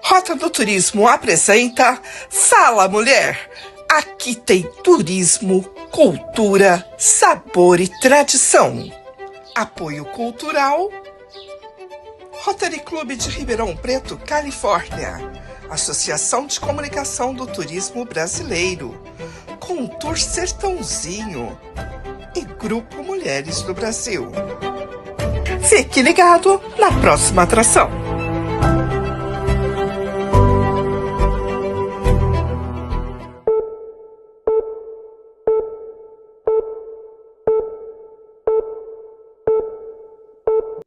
Rota do Turismo apresenta Fala Mulher. Aqui tem turismo, cultura, sabor e tradição. Apoio cultural Rotary Clube de Ribeirão Preto, Califórnia. Associação de Comunicação do Turismo Brasileiro. Contour Sertãozinho e Grupo Mulheres do Brasil. Fique ligado na próxima atração.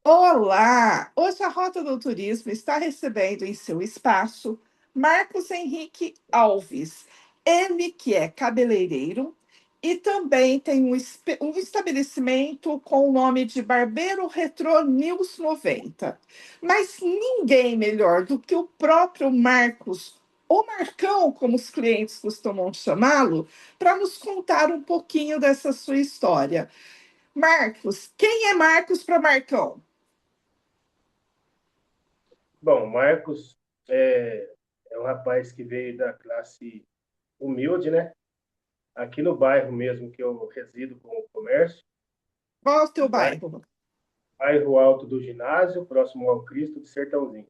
Olá! Hoje a Rota do Turismo está recebendo em seu espaço Marcos Henrique Alves. Ele que é cabeleireiro e também tem um estabelecimento com o nome de Barbeiro Retro News 90. Mas ninguém melhor do que o próprio Marcos, ou Marcão, como os clientes costumam chamá-lo, para nos contar um pouquinho dessa sua história. Marcos, quem é Marcos para Marcão? Bom, Marcos é um rapaz que veio da classe humilde, né? Aqui no bairro mesmo que eu resido com o comércio, Qual é o teu bairro, bairro? bairro Alto do Ginásio, próximo ao Cristo de Sertãozinho.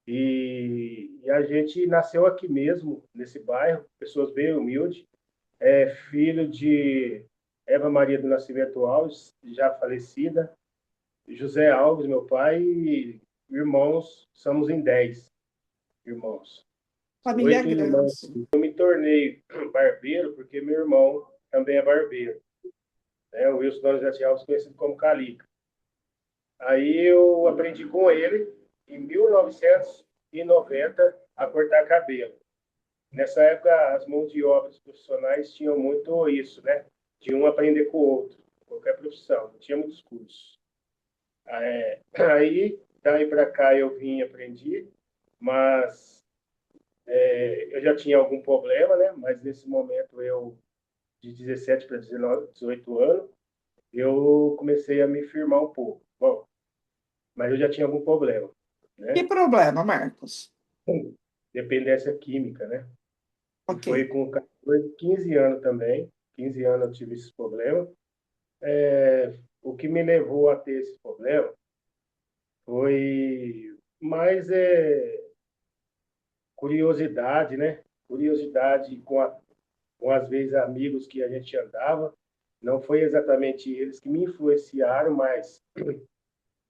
E a gente nasceu aqui mesmo, nesse bairro, pessoas bem humildes, filho de Eva Maria do Nascimento Alves, já falecida, José Alves, meu pai, e irmãos, somos em 10 irmãos. Família 8 grande. irmãos. Eu me tornei barbeiro porque meu irmão também é barbeiro, né? O Wilson Donizete Alves, conhecido como Calica. Aí eu aprendi com ele, em 1990, a cortar cabelo. Nessa época, as mãos de obras profissionais tinham muito isso, né? De um aprender com o outro, qualquer profissão, não tinha muitos cursos. Aí, daí para cá, eu vim e aprendi, mas eu já tinha algum problema, né? Mas nesse momento de 17 para 19, 18 anos, eu comecei a me firmar um pouco. Bom, mas eu já tinha algum problema, Que né? problema, Marcos? Dependência química, né? E Ok. foi com 14, 15 anos também. 15 anos eu tive esse problema. O que me levou a ter esse problema foi mais curiosidade, né? Curiosidade com às vezes amigos que a gente andava. Não foi exatamente eles que me influenciaram, mas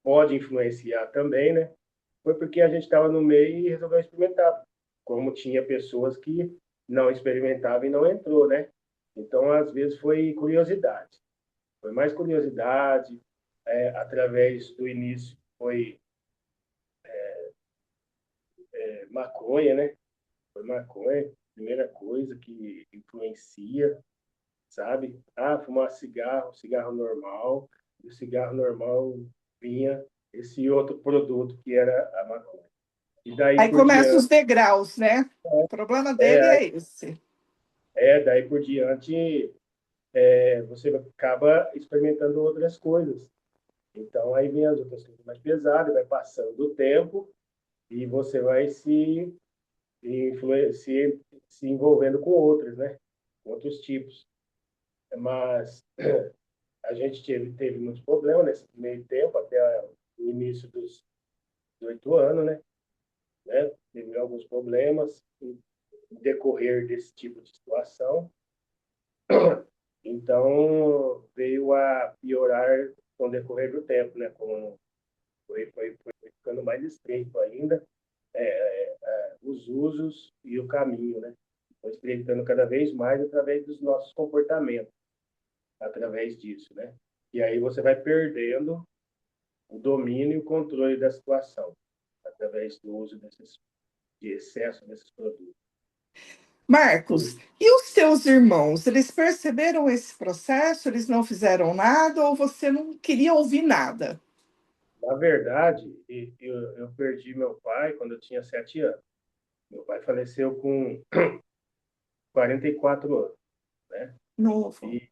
pode influenciar também, né? Foi porque a gente estava no meio e resolveu experimentar. Como tinha pessoas que não experimentavam e não entrou, né? Então, às vezes, foi curiosidade. Foi mais curiosidade, através do início foi maconha, né? Foi maconha, primeira coisa que influencia, sabe? Ah, fumar cigarro, cigarro normal, e o cigarro normal vinha esse outro produto que era a maconha. E daí Aí por começam os diante, degraus, né? O problema dele é, é esse. daí por diante você acaba experimentando outras coisas. Então aí vem as outras coisas mais pesadas, vai passando o tempo e você vai se envolvendo com outras, né? Outros tipos. Mas a gente teve muitos problemas nesse meio tempo, até o início dos 18 anos, né? Teve alguns problemas em decorrer desse tipo de situação. Então, veio a piorar com o decorrer do tempo, né? Foi ficando mais estreito ainda os usos e o caminho, né? Foi estreitando cada vez mais através dos nossos comportamentos, através disso, né? E aí você vai perdendo o domínio e o controle da situação, através do uso de excesso desses produtos. Marcos, e os teus irmãos? Eles perceberam esse processo? Eles não fizeram nada ou você não queria ouvir nada? Na verdade, eu perdi meu pai quando eu tinha 7 anos. Meu pai faleceu com 44 anos, né? Novo. E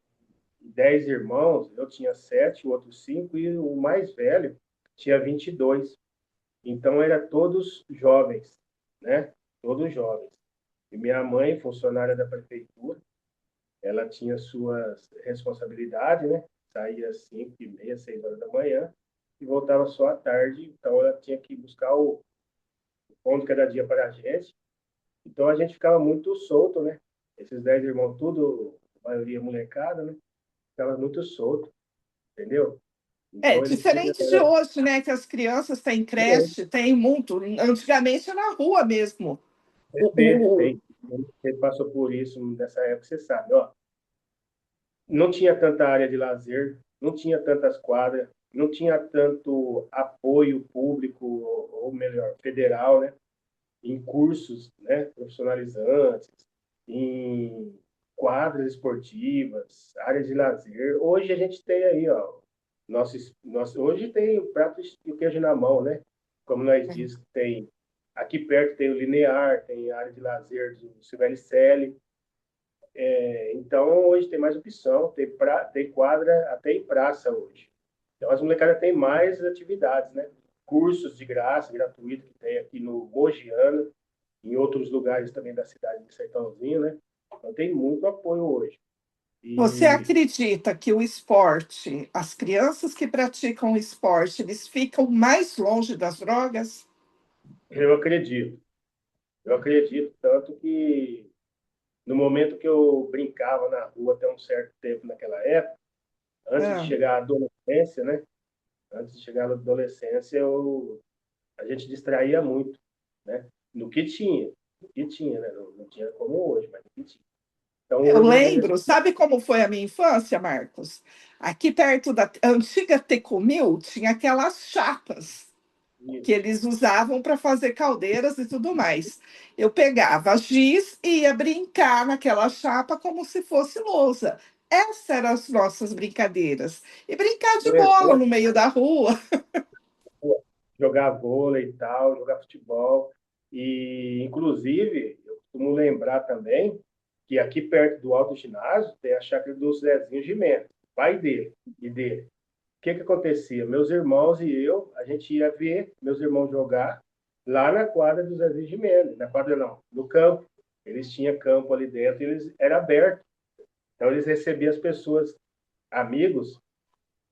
10 irmãos, eu tinha 7, o outro 5, e o mais velho tinha 22. Então, eram todos jovens. né? Todos jovens. E minha mãe, funcionária da prefeitura, ela tinha suas responsabilidades, né? Saía às 5h30, 6 horas da manhã e voltava só à tarde. Então ela tinha que buscar o pão de cada dia para a gente. Então a gente ficava muito solto, né? Esses 10 irmãos, tudo, a maioria molecada, né? Ficava muito solto, entendeu? É Então eles tinham. diferente de hoje, né? Que as crianças têm creche, têm muito. Antigamente era na rua mesmo. O, Perfeito. Você passou por isso nessa época, você sabe, ó. Não tinha tanta área de lazer, não tinha tantas quadras, não tinha tanto apoio público, ou melhor, federal, né? Em cursos, né? Profissionalizantes, em quadras esportivas, áreas de lazer. Hoje a gente tem aí, ó, hoje tem o prato e o queijo na mão, né? Como nós diz que tem aqui perto tem o Linear, tem a área de lazer do Silvério Selle. Então, hoje tem mais opção, tem quadra até em praça hoje. Então, as molecadas têm mais atividades, né? Cursos de graça, gratuito, que tem aqui no Mogiana, em outros lugares também da cidade de Sertãozinho, né? Então, tem muito apoio hoje. você E acredita que o esporte, as crianças que praticam esporte, eles ficam mais longe das drogas? eu acredito tanto que no momento que eu brincava na rua até um certo tempo naquela época, antes de Ah, chegar à adolescência, né? Antes de chegar à adolescência, a gente distraía muito, né? No que tinha, né? Não tinha como hoje, mas no que tinha. Então eu hoje eu vejo lembro, assim, sabe como foi a minha infância, Marcos? Aqui perto da antiga Tecomil tinha aquelas chapas que isso, eles usavam para fazer caldeiras e tudo mais. Eu pegava giz e ia brincar naquela chapa como se fosse lousa. Essas eram as nossas brincadeiras. E brincar de bola corredor, no meio da rua. jogar vôlei e tal, jogar futebol. E inclusive, eu costumo lembrar também que aqui perto do Alto Ginásio tem a chácara do Zezinho Gimenez, pai dele e dele. O que que acontecia? Meus irmãos e eu, a gente ia ver meus irmãos jogar lá na quadra do Zezinho Gimenez, na quadra não, no campo. Eles tinham campo ali dentro, eles era aberto. Então eles recebiam as pessoas, amigos,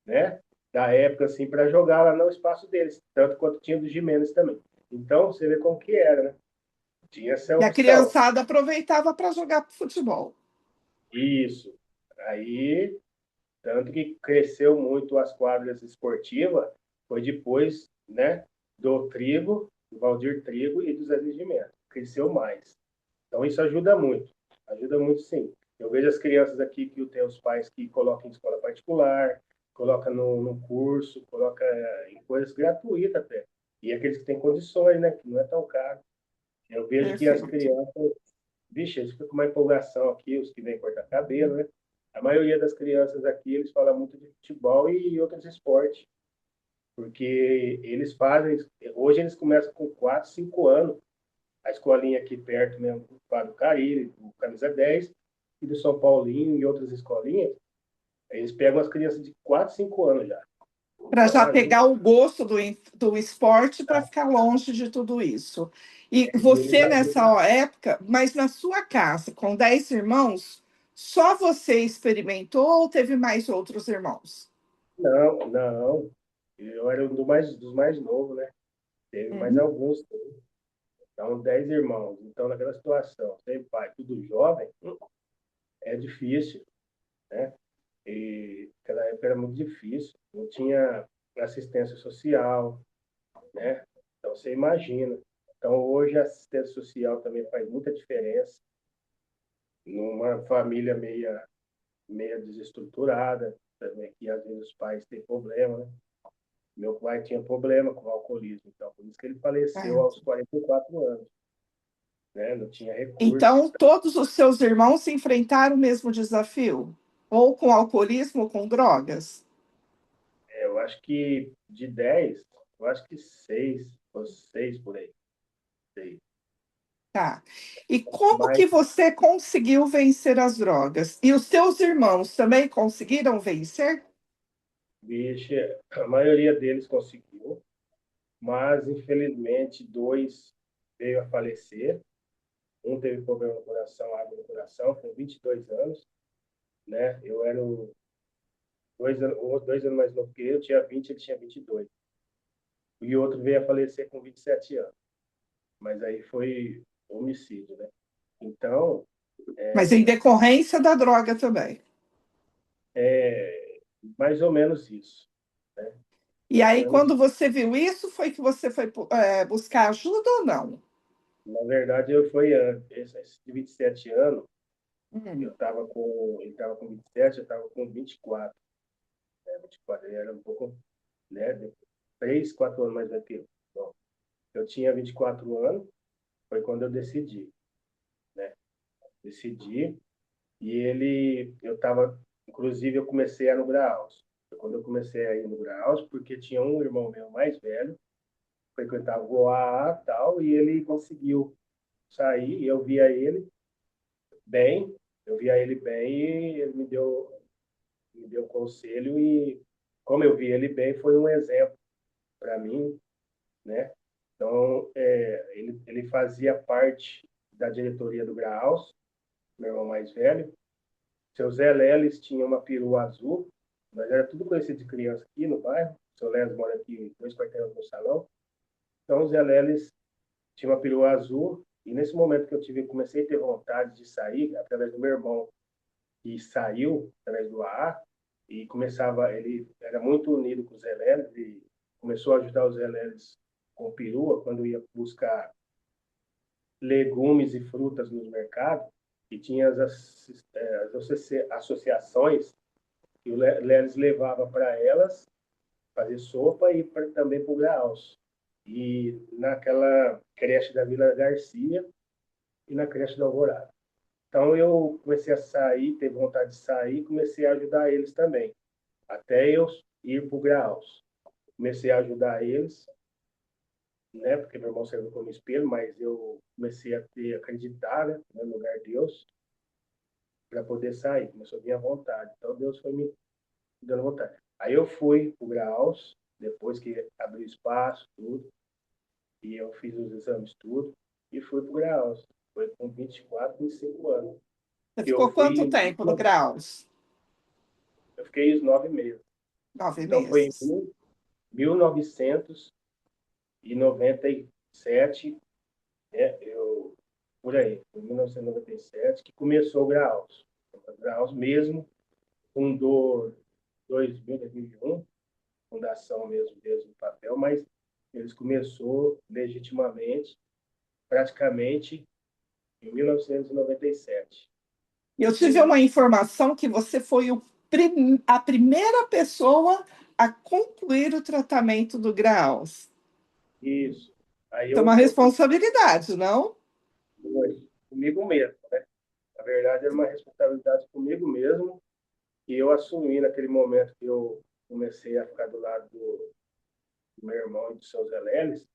né, da época assim para jogar lá no espaço deles, tanto quanto tinha do Gimenez também. Então você vê como que era, né? Tinha essa E a opção. criançada aproveitava para jogar futebol. Isso. Aí, tanto que cresceu muito as quadras esportivas, foi depois, né, do Trigo, do Valdir Trigo e do Zé de Gimeno. Cresceu mais. Então isso ajuda muito sim. Eu vejo as crianças aqui que tem os pais que colocam em escola particular, coloca no curso, coloca em coisas gratuitas até. E aqueles que têm condições, né, que não é tão caro. Eu vejo que as Perfeito. crianças, vixe, eles ficam com uma empolgação aqui, os que vêm cortar cabelo, né? A maioria das crianças aqui, eles falam muito de futebol e outros esportes, porque eles fazem, hoje eles começam com 4, 5 anos, a escolinha aqui perto mesmo, do Fábio Carilli, do Camisa 10, e do São Paulinho e outras escolinhas, eles pegam as crianças de 4, 5 anos já. Para Então, já ali, pegar o gosto do esporte para ficar longe de tudo isso. E eles você, ajudam. nessa época, mas na sua casa, com 10 irmãos, só você experimentou ou teve mais outros irmãos? Não, não. Eu era um dos mais novos, né? Teve mais Uhum. alguns. Então, 10 irmãos. Então, naquela situação, sem pai, tudo jovem, é difícil, né? E naquela época era muito difícil. Não tinha assistência social, né? Então, você imagina. Então, hoje a assistência social também faz muita diferença numa família meia desestruturada, também, que às vezes os pais têm problema, né? Meu pai tinha problema com o alcoolismo, então por isso que ele faleceu É. aos 44 anos, né? Não tinha recursos. Então, todos os seus irmãos se enfrentaram o mesmo desafio? Ou com alcoolismo ou com drogas? Eu acho que de 10, eu acho que 6 ou 6 por aí. 6. Tá. E como Mas, que você conseguiu vencer as drogas? E os seus irmãos também conseguiram vencer? bicha, a maioria deles conseguiu, mas infelizmente dois. veio a falecer. Um teve problema no coração, água no coração, com 22 anos, né? Eu era 2 anos mais novo que eu tinha 20, ele tinha 22. E outro veio a falecer com 27 anos. Mas aí foi homicídio, né? Então, Mas em decorrência da droga também. é mais ou menos isso, né? E Mais ou aí, menos quando isso. você viu isso, foi que você foi buscar ajuda ou não? Na verdade, eu fui antes, esse de 27 anos, Hum. ele estava com 27, eu estava com 24. 24, ele era um pouco, né? 3, 4 anos mais velho que eu. Bom, eu tinha 24 anos, foi quando eu decidi, né? Decidi, e eu estava, inclusive, eu comecei a ir no Graus. Foi quando eu comecei a ir no Graus, porque tinha um irmão meu mais velho, frequentava o OAA e tal, e ele conseguiu sair, e eu via ele bem, e ele me deu um conselho, e como eu vi ele bem, foi um exemplo para mim, né? Então, ele fazia parte da diretoria do Graus, meu irmão mais velho. Seu Zé Leles tinha uma perua azul, nós era tudo conhecido de criança aqui no bairro. O seu Leles mora aqui 2 quarteirões no salão. Então, o Zé Leles tinha uma perua azul, e nesse momento que comecei a ter vontade de sair, através do meu irmão, que saiu através do AA, e ele era muito unido com o Zé Leles, e começou a ajudar o Zé Leles com perua, quando ia buscar legumes e frutas nos mercados, e tinha as associações que o Leles levava para elas fazer sopa e também para o Graus. E naquela creche da Vila Garcia e na creche da Alvorada. Então eu comecei a sair, teve vontade de sair, comecei a ajudar eles também, até eu ir para o Graus. Comecei a ajudar eles, né, porque meu irmão serviu como espelho, mas eu comecei a acreditar, né, no lugar de Deus, para poder sair. Começou a vir à vontade. Então Deus foi me dando vontade. Aí eu fui para o Graus, depois que abriu espaço, tudo, e eu fiz os exames, tudo, e fui para o Graus. Foi com 24, 25 anos. Você Que eu ficou quanto fui, tempo no Graus? eu fiquei os 9 meses. Nove Então foi em meses. 1997, né, por aí, em 1997, que começou o Graus. O Graus mesmo fundou 2001, fundação mesmo no papel, mas eles começou legitimamente, praticamente, em 1997. Eu tive No, uma informação que você foi a primeira pessoa a concluir o tratamento do Graus. isso. Aí Isso é uma eu fui responsabilidade, não? comigo mesmo, né? Na verdade, era uma responsabilidade comigo mesmo, que eu assumi naquele momento que eu comecei a ficar do lado do meu irmão e do seu Zé Leles.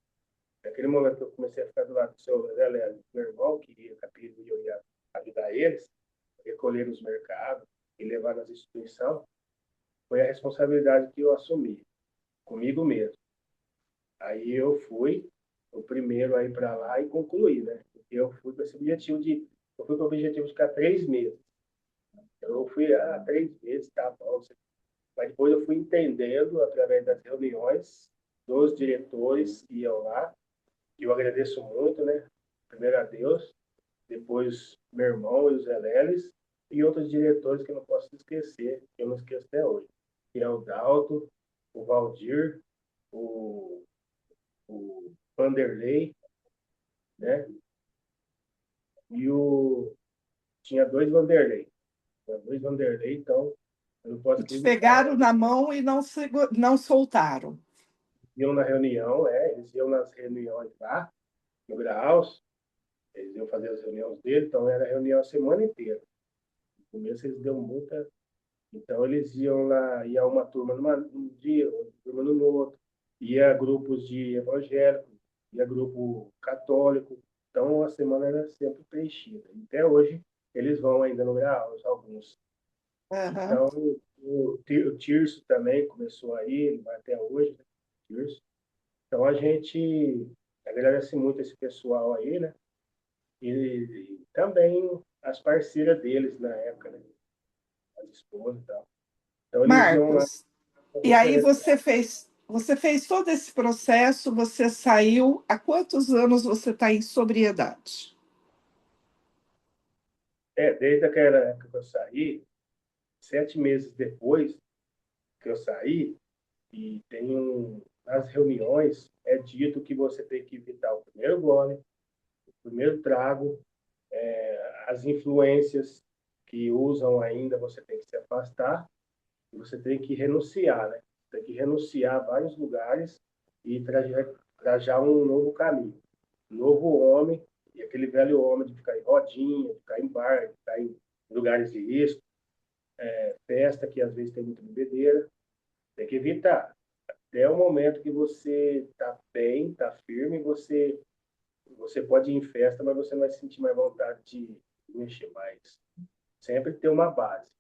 Naquele momento que eu comecei a ficar do lado do seu Zé Leles, do meu irmão, que ia capir e eu ia ajudar eles, recolher os mercados e levar nas instituições, foi a responsabilidade que eu assumi, comigo mesmo. Aí eu fui o primeiro a ir para lá e concluir, né? Porque eu fui com o objetivo de ficar 3 meses. Eu fui 3 meses, tá bom. Mas depois eu fui entendendo, através das reuniões dos diretores que iam lá, e eu agradeço muito, né? Primeiro a Deus, depois meu irmão e os Leles, e outros diretores que eu não posso esquecer, que eu não esqueço até hoje, que é o Dalto, o Valdir, o, o Vanderlei, né? E tinha dois Vanderlei, então eu não posso Que te esquecer. pegaram na mão e não soltaram. Iam na reunião, eles iam nas reuniões lá, no Graus, eles iam fazer as reuniões dele, então era reunião a semana inteira. No começo eles deu muita. Então eles iam lá, ia uma turma num dia, outra turma no outro, ia grupos de evangélicos, ia grupo católico. Então a semana era sempre preenchida. Até hoje eles vão ainda no Graus, alguns. Aham. Então o Tirso também começou aí, ele vai até hoje, né? Tirso. Então a gente Agradece muito esse pessoal aí, né? E também as parceiras deles na época, né? As esposas e tal. Então eles iam lá Marcos, com e aí referência. você fez todo esse processo, você saiu. Há quantos anos você está em sobriedade? Desde aquela época que eu saí, 7 meses depois que eu saí, e nas reuniões, é dito que você tem que evitar o primeiro gole, o primeiro trago, as influências que usam ainda, você tem que se afastar, e você tem que renunciar, né? Tem que renunciar a vários lugares e trajar um novo caminho. Um novo homem, e aquele velho homem de ficar em rodinha, de ficar em bar, de ficar em lugares de risco, festa que às vezes tem muita bebedeira, tem que evitar. Até o momento que você está bem, está firme, você pode ir em festa, mas você não vai sentir mais vontade de mexer mais. Sempre ter uma base.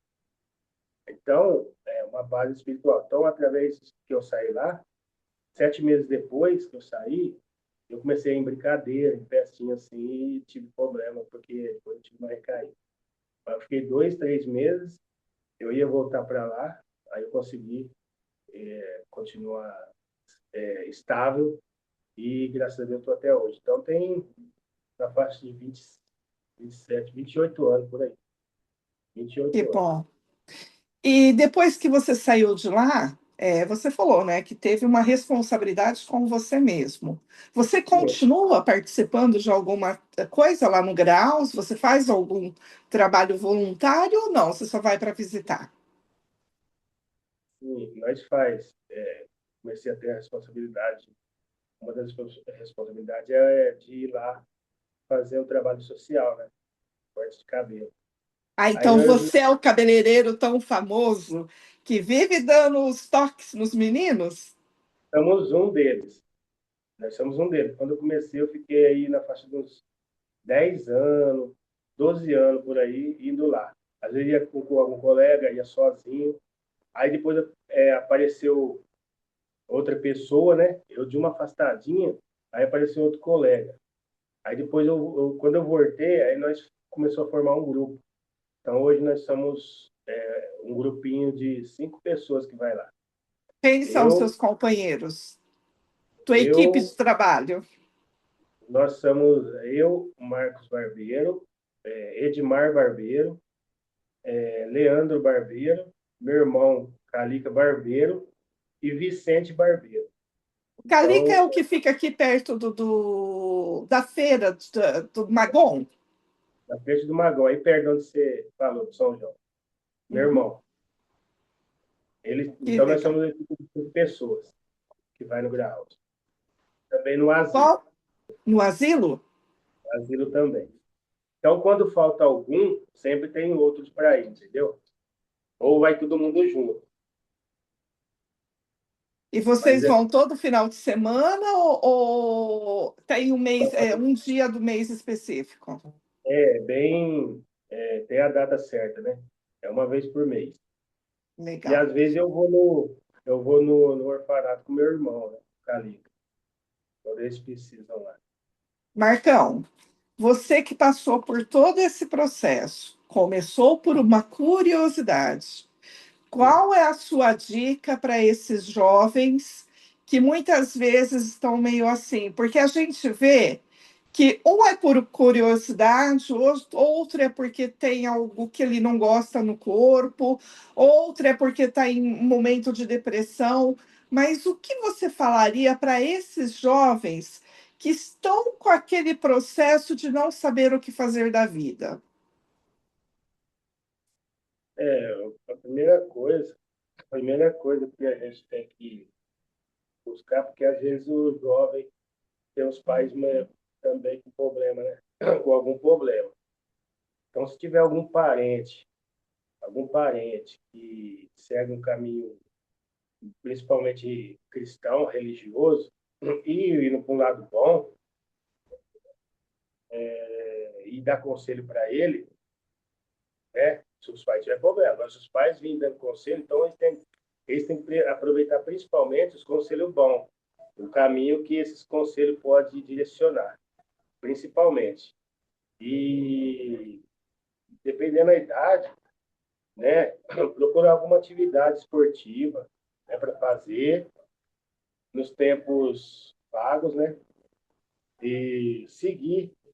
Então, é uma base espiritual. Então, através que eu saí lá, 7 meses depois que eu saí, eu comecei em brincadeira, em festinha assim, e tive problema, porque depois eu tive uma recaída. Eu fiquei 2, 3 meses, eu ia voltar para lá, aí eu consegui continuar estável e graças a Deus estou até hoje. Então tem na faixa de 20, 27, 28 anos por aí. Que 28 anos. bom. E depois que você saiu de lá, você falou, né, que teve uma responsabilidade com você mesmo. Você Sim, continua participando de alguma coisa lá no Graus? Você faz algum trabalho voluntário ou não? Você só vai para visitar? sim, nós faz. Comecei a ter a responsabilidade. Uma das responsabilidades é de ir lá fazer um trabalho social, né? Corte de cabelo. Ah, Aí então nós você é o cabeleireiro tão famoso que vive dando os toques nos meninos? somos um deles. Nós somos um deles. Quando eu comecei, eu fiquei aí na faixa dos 10 anos, 12 anos por aí, indo lá. Às vezes ia com algum colega, ia sozinho. Aí depois apareceu outra pessoa, né? Eu de uma afastadinha, aí apareceu outro colega. Aí depois, quando eu voltei, aí nós começou a formar um grupo. Então hoje nós somos um grupinho de 5 pessoas que vai lá. Quem são os Eu, seus companheiros? Tua equipe de eu, trabalho? nós somos Marcos Barbeiro, Edmar Barbeiro, Leandro Barbeiro, meu irmão Calica Barbeiro e Vicente Barbeiro. Calica é Então, o que fica aqui perto da feira do Magon? na frente do Magão, aí perto de onde você falou, do São João. Meu Uhum, irmão. que Então, nós legal. somos 5 pessoas que vai no Graal. Também no asilo. Qual? No asilo? Asilo também. Então, quando falta algum, sempre tem outros para ir, entendeu? Ou vai todo mundo junto. E Mas vocês vão todo final de semana ou tem um dia do mês específico? tem a data certa, né? É uma vez por mês. E Legal. às vezes eu vou no orfanato com meu irmão, né? Calica. Quando eles precisam lá. Marcão, você que passou por todo esse processo, começou por uma curiosidade. Qual é a sua dica para esses jovens que muitas vezes estão meio assim? Porque a gente vê que um é por curiosidade, outro é porque tem algo que ele não gosta no corpo, outro é porque está em um momento de depressão. Mas o que você falaria para esses jovens que estão com aquele processo de não saber o que fazer da vida? A primeira coisa que a gente tem que buscar, porque às vezes o jovem tem os pais também com problema, né? Com algum problema. Então, se tiver algum parente que segue um caminho principalmente cristão, religioso, e indo para um lado bom, e dar conselho para ele, né? Se os pais tiverem problema. Mas se os pais virem dando conselho, então eles têm que aproveitar principalmente os conselhos bons. o caminho que esses conselhos podem direcionar, principalmente. E, dependendo da idade, né, procurar alguma atividade esportiva, né, para fazer nos tempos vagos, né, e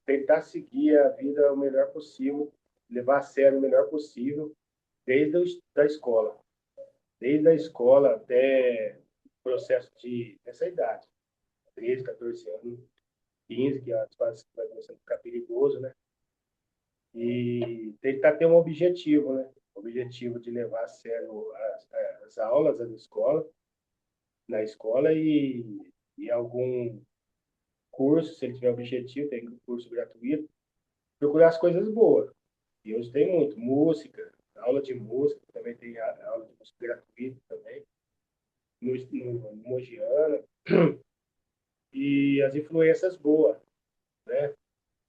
tentar seguir a vida o melhor possível, levar a sério o melhor possível, desde da escola. Desde a escola até o processo dessa idade, 13, 14 anos, 15, que as fases vai começando a ficar perigoso, né? E tentar ter um objetivo, né? O objetivo de levar a sério as aulas na escola e algum curso, se ele tiver objetivo, tem um curso gratuito, procurar as coisas boas. E hoje tem muito, música, aula de música, também tem aula de música gratuita também, no Mogiana, e as influências boas, né?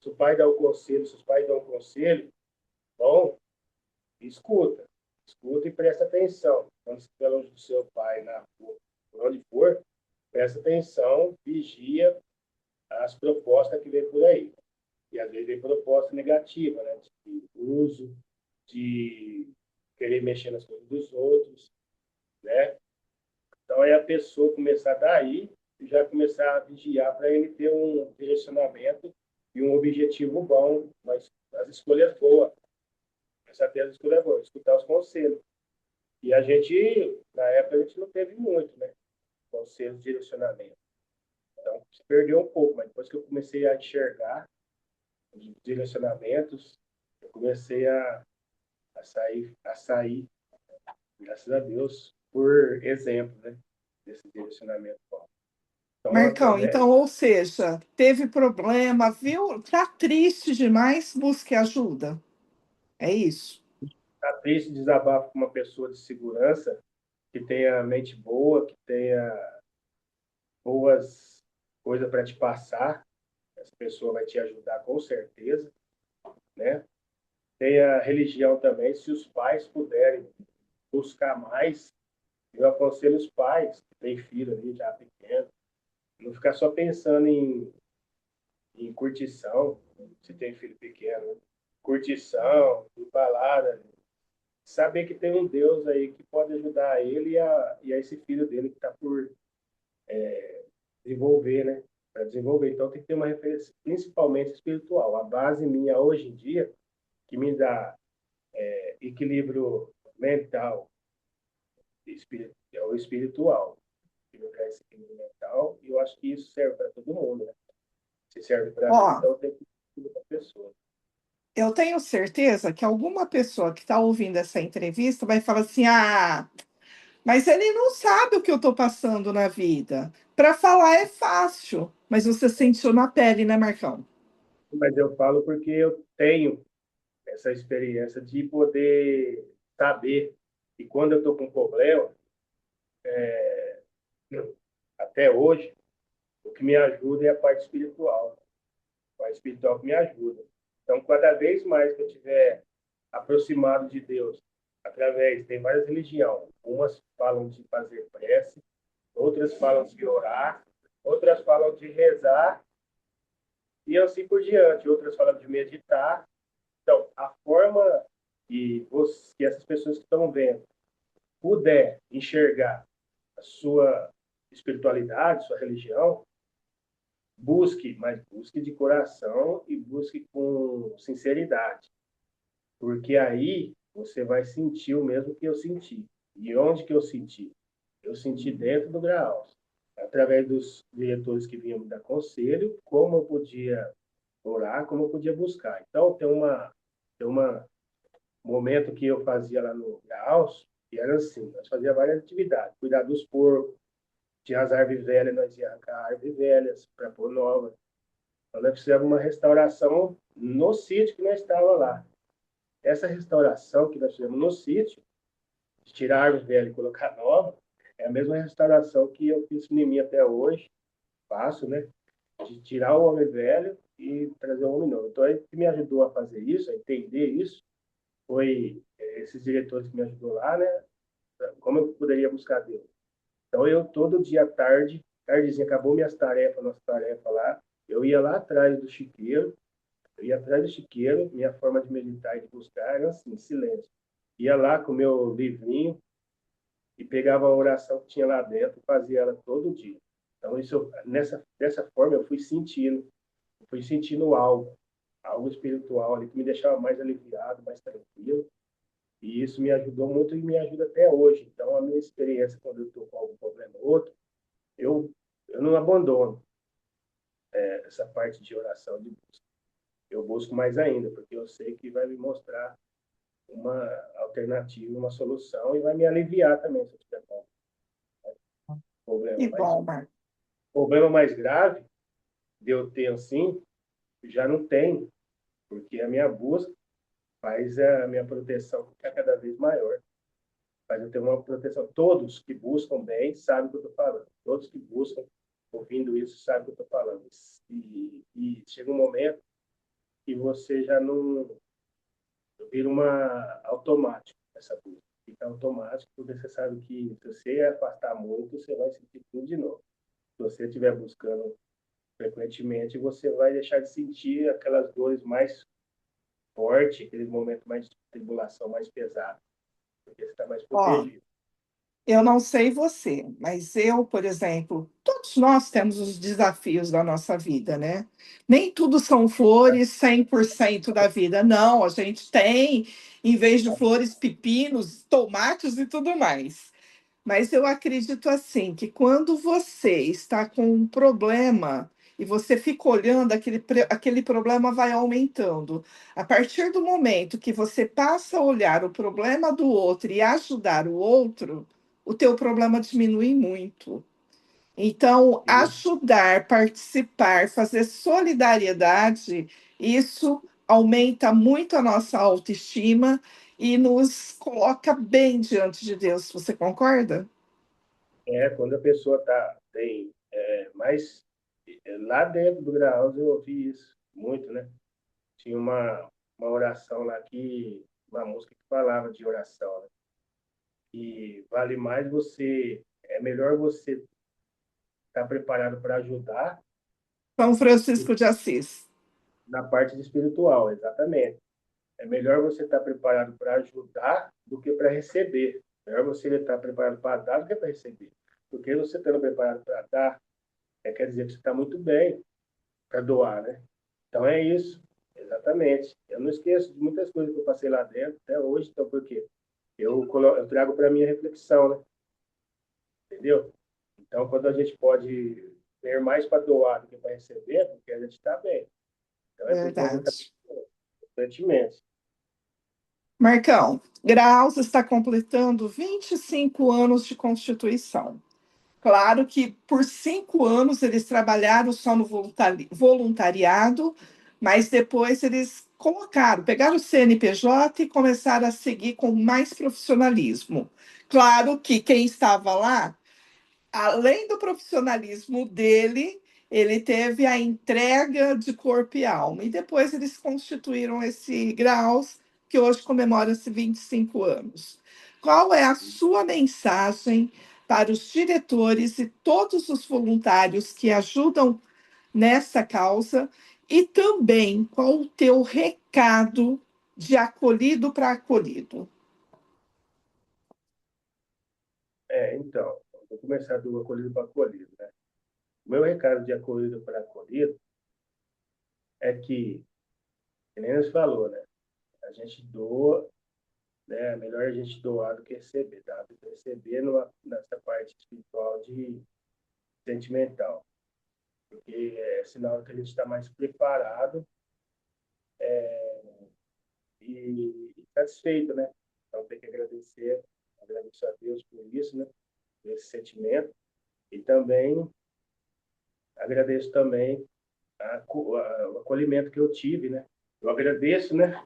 Se o pai dá o conselho, se os pais dão um conselho, bom, escuta, escuta e presta atenção. Quando você estiver longe do seu pai, na rua, por onde for, presta atenção, vigia as propostas que vem por aí. E às vezes vem proposta negativa, né? De uso, de querer mexer nas coisas dos outros, né? Então é a pessoa começar daí e já começar a vigiar para ele ter um direcionamento e um objetivo bom, mas as escolhas boas, essa ter as escolhas boas, escutar os conselhos. E a gente, na época, a gente não teve muito, né? Conselhos de direcionamento. Então, se perdeu um pouco, mas depois que eu comecei a enxergar os direcionamentos, eu comecei a sair, graças a Deus, por exemplo, né? Desse direcionamento bom. Então, Marcão, através então, ou seja, teve problema, viu? Tá triste demais, busque ajuda. É isso. da triste desabafo com uma pessoa de segurança que tenha mente boa, que tenha boas coisas para te passar, essa pessoa vai te ajudar com certeza, né? Tenha religião também, se os pais puderem buscar mais, eu aconselho os pais que têm filho ali já pequeno, não ficar só pensando em curtição, se tem filho pequeno, né? Curtição, em balada, saber que tem um Deus aí que pode ajudar ele e a esse filho dele que está por desenvolver, né? Para desenvolver. Então tem que ter uma referência, principalmente espiritual. A base minha hoje em dia, que me dá equilíbrio mental é o espiritual. Que me dá esse equilíbrio mental, e eu acho que isso serve para todo mundo, né? Se serve para mim, Ó, então tem que ser para pessoa. eu tenho certeza que alguma pessoa que está ouvindo essa entrevista vai falar assim: ah, mas ele não sabe o que eu estou passando na vida. Para falar é fácil, mas você sentiu na pele, né, Marcão? Mas eu falo porque eu tenho essa experiência de poder saber que quando eu estou com problema, até hoje, o que me ajuda é a parte espiritual. A parte espiritual que me ajuda. Então, cada vez mais que eu tiver aproximado de Deus, tem várias religiões. Umas falam de fazer prece, outras falam de orar, outras falam de rezar, e assim por diante. Outras falam de meditar. Então, a forma que essas pessoas que estão vendo puder enxergar a sua espiritualidade, sua religião, busque, mas busque de coração e busque com sinceridade, porque aí você vai sentir o mesmo que eu senti. E onde que eu senti? Eu senti dentro do Graal, através dos diretores que vinham me dar conselho, como eu podia orar, como eu podia buscar. Então, tem uma momento que eu fazia lá no Graus, e era assim, nós fazíamos várias atividades, cuidar dos porcos, tinha as árvores velhas, nós ia arrancar árvores velhas para pôr novas. Então, nós fizemos uma restauração no sítio que nós estávamos lá. Essa restauração que nós fizemos no sítio, de tirar a árvore velha e colocar nova, é a mesma restauração que eu fiz em mim até hoje, faço, né? De tirar o homem velho e trazer o homem novo. Então, ele que me ajudou a fazer isso, a entender isso, foi esses diretores que me ajudou lá, né? Como eu poderia buscar Deus. Então, eu todo dia à tarde, tardezinha, acabou minhas tarefas, nossa tarefa lá, eu ia lá atrás do chiqueiro, eu ia atrás do chiqueiro, minha forma de meditar e de buscar era assim, silêncio. Ia lá com o meu livrinho e pegava a oração que tinha lá dentro e fazia ela todo dia. Então, dessa forma, eu fui sentindo algo espiritual ali que me deixava mais aliviado, mais tranquilo. E isso me ajudou muito e me ajuda até hoje. Então, a minha experiência, quando eu estou com algum problema ou outro, eu, eu não abandono essa parte de oração, de busca. Eu busco mais ainda, porque eu sei que vai me mostrar uma alternativa, uma solução e vai me aliviar também se eu tiver com Que problema. Mas bom, Marco. problema mais grave de eu ter assim, já não tem, porque a minha busca faz a minha proteção ficar cada vez maior. Faz eu ter uma proteção. Todos que buscam bem sabem o que eu estou falando. Todos que buscam, ouvindo isso, sabem o que eu estou falando. E chega um momento que você já não vira uma automático essa busca. Fica automático, porque você sabe que se você afastar muito, você vai sentir tudo de novo. Se você estiver buscando frequentemente, você vai deixar de sentir aquelas dores mais fortes, aqueles momentos mais de tribulação mais pesados, porque você está mais Ó, protegido. eu não sei você, mas eu, por exemplo, todos nós temos os desafios da nossa vida, né? Nem tudo são flores 100% da vida. Não, a gente tem, em vez de flores, pepinos, tomates e tudo mais. Mas eu acredito assim que quando você está com um problema e você fica olhando, aquele problema vai aumentando. A partir do momento que você passa a olhar o problema do outro e ajudar o outro, o teu problema diminui muito. Então, E ajudar, participar, fazer solidariedade, isso aumenta muito a nossa autoestima e nos coloca bem diante de Deus. Você concorda? quando a pessoa tem mais. Lá dentro do Graus eu ouvi isso muito, né? Tinha uma oração lá uma música que falava de oração, né? E vale mais é melhor você estar preparado para ajudar São Francisco de Assis. na parte espiritual, exatamente. É melhor você estar preparado para ajudar do que para receber. É melhor você estar preparado para dar do que para receber. Porque você estando preparado para dar, quer dizer que você está muito bem para doar, né? Então é isso, exatamente. Eu não esqueço de muitas coisas que eu passei lá dentro até hoje, então por quê? Eu trago para minha reflexão, né? Entendeu? Então, quando a gente pode ter mais para doar do que para receber, é porque a gente está bem. Então, é por conta Verdade. do sentimento. Marcão, Graus está completando 25 anos de Constituição. Claro que por 5 anos eles trabalharam só no voluntariado, mas depois eles colocaram, pegaram o CNPJ e começaram a seguir com mais profissionalismo. Claro que quem estava lá, além do profissionalismo dele, ele teve a entrega de corpo e alma. E depois eles constituíram esse Graus, que hoje comemora-se 25 anos. Qual é a sua mensagem para os diretores e todos os voluntários que ajudam nessa causa? E também qual o teu recado de acolhido para acolhido? Então, vou começar do acolhido para acolhido, né? O meu recado de acolhido para acolhido é que nem você falou, né? A gente doa, né? É melhor a gente doar do que receber, tá? Do que receber nessa parte espiritual de sentimental. Porque é sinal que a gente está mais preparado e satisfeito, né? Então tem que agradecer a Deus por isso, né? Por esse sentimento. E também agradeço também o acolhimento que eu tive, né? Eu agradeço, né?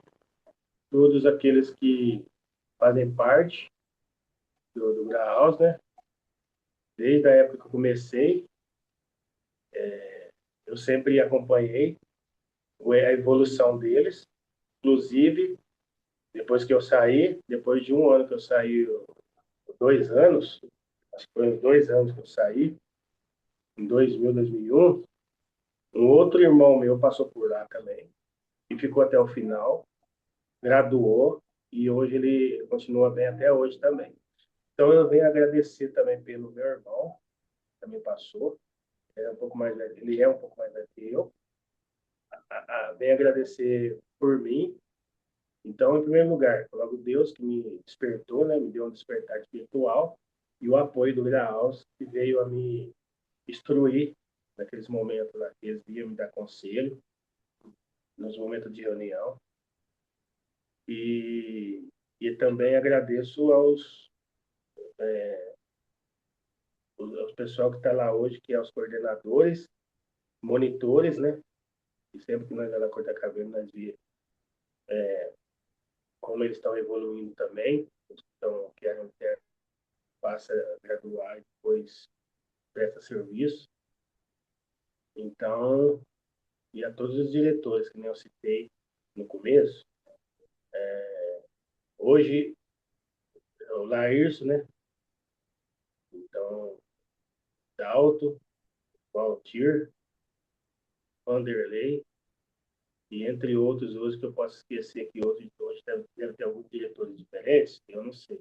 Todos aqueles que fazem parte do Graus, né? Desde a época que eu comecei, eu sempre acompanhei a evolução deles. Inclusive, depois que eu saí, depois de um ano que eu saí, 2 anos, acho que foi uns 2 anos que eu saí, em 2000, 2001, um outro irmão meu passou por lá também e ficou até o final, graduou e hoje ele continua bem até hoje também. Então eu venho agradecer também pelo meu irmão, que também passou, ele é um pouco mais velho que eu. Venho agradecer por mim. Então, em primeiro lugar, logo Deus que me despertou, né, me deu um despertar espiritual e o apoio do Graus, que veio a me instruir naqueles momentos lá que eles iam me dar conselho, nos momentos de reunião. E também agradeço aos pessoal que está lá hoje, que é os coordenadores, monitores, né? E sempre que nós vamos na Corta Cabelo, nós vemos como eles estão evoluindo também. Então, que a gente passa a graduar e depois presta serviço. Então, e a todos os diretores que nem eu citei no começo, hoje, o Laírcio, né? Então, Dalto, Valtir, Vanderlei, e entre outros hoje que eu posso esquecer que hoje deve ter alguns diretores diferentes, eu não sei.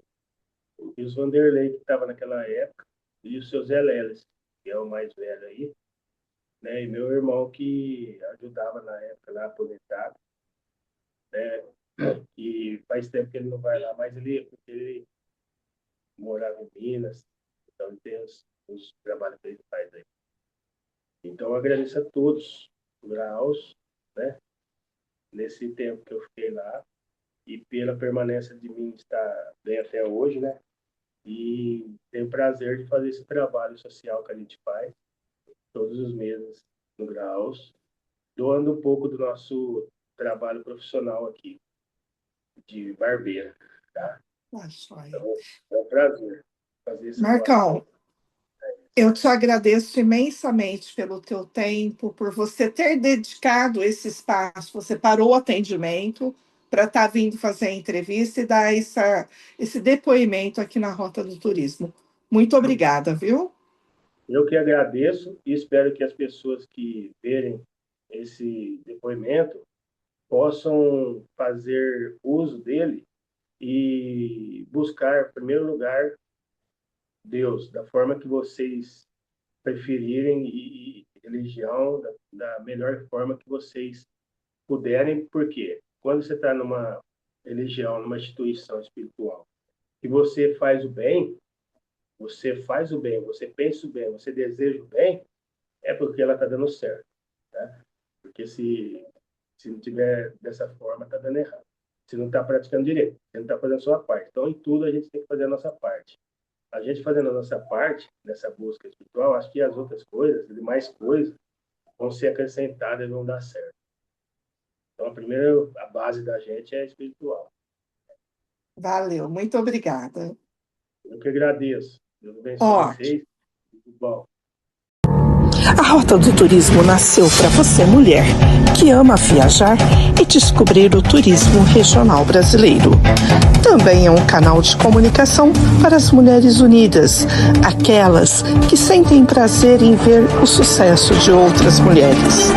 E os Vanderlei, que estava naquela época, e o seu Zé Leles, que é o mais velho aí, né? E meu irmão que ajudava na época lá, aposentado, né? E faz tempo que ele não vai lá, mas ele morava em Minas, então ele tem os trabalhos que ele faz aí. Então eu agradeço a todos, Graus, né? Nesse tempo que eu fiquei lá, e pela permanência de mim estar bem até hoje, né? E tenho o prazer de fazer esse trabalho social que a gente faz todos os meses no Graus, doando um pouco do nosso trabalho profissional aqui, de barbeiro, tá? Então, é um prazer fazer esse Marcão, eu te agradeço imensamente pelo teu tempo, por você ter dedicado esse espaço, você parou o atendimento para estar vindo fazer a entrevista e dar esse depoimento aqui na Rota do Turismo. Muito obrigada, viu? Eu que agradeço e espero que as pessoas que verem esse depoimento possam fazer uso dele e buscar, em primeiro lugar, Deus, da forma que vocês preferirem e religião da melhor forma que vocês puderem, porque quando você está numa religião, numa instituição espiritual, e você faz o bem, você pensa o bem, você deseja o bem, é porque ela está dando certo, tá? Porque se não tiver dessa forma, está dando errado. Você não está praticando direito, você não está fazendo a sua parte. Então, em tudo, a gente tem que fazer a nossa parte. A gente fazendo a nossa parte nessa busca espiritual, acho que as outras coisas, as demais coisas, vão ser acrescentadas e vão dar certo. Então, a base da gente é espiritual. Valeu, muito obrigada. Eu que agradeço. Deus abençoe vocês. Tudo bom. A Rota do Turismo nasceu para você, mulher, que ama viajar e descobrir o turismo regional brasileiro. Também é um canal de comunicação para as mulheres unidas, aquelas que sentem prazer em ver o sucesso de outras mulheres.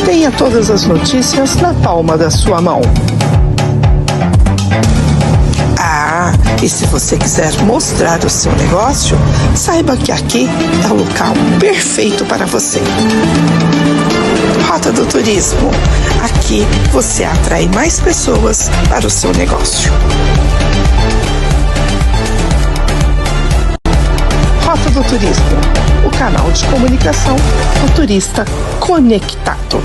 Tenha todas as notícias na palma da sua mão. E se você quiser mostrar o seu negócio, saiba que aqui é o local perfeito para você. Rota do Turismo. Aqui você atrai mais pessoas para o seu negócio. Rota do Turismo, o canal de comunicação do turista conectado.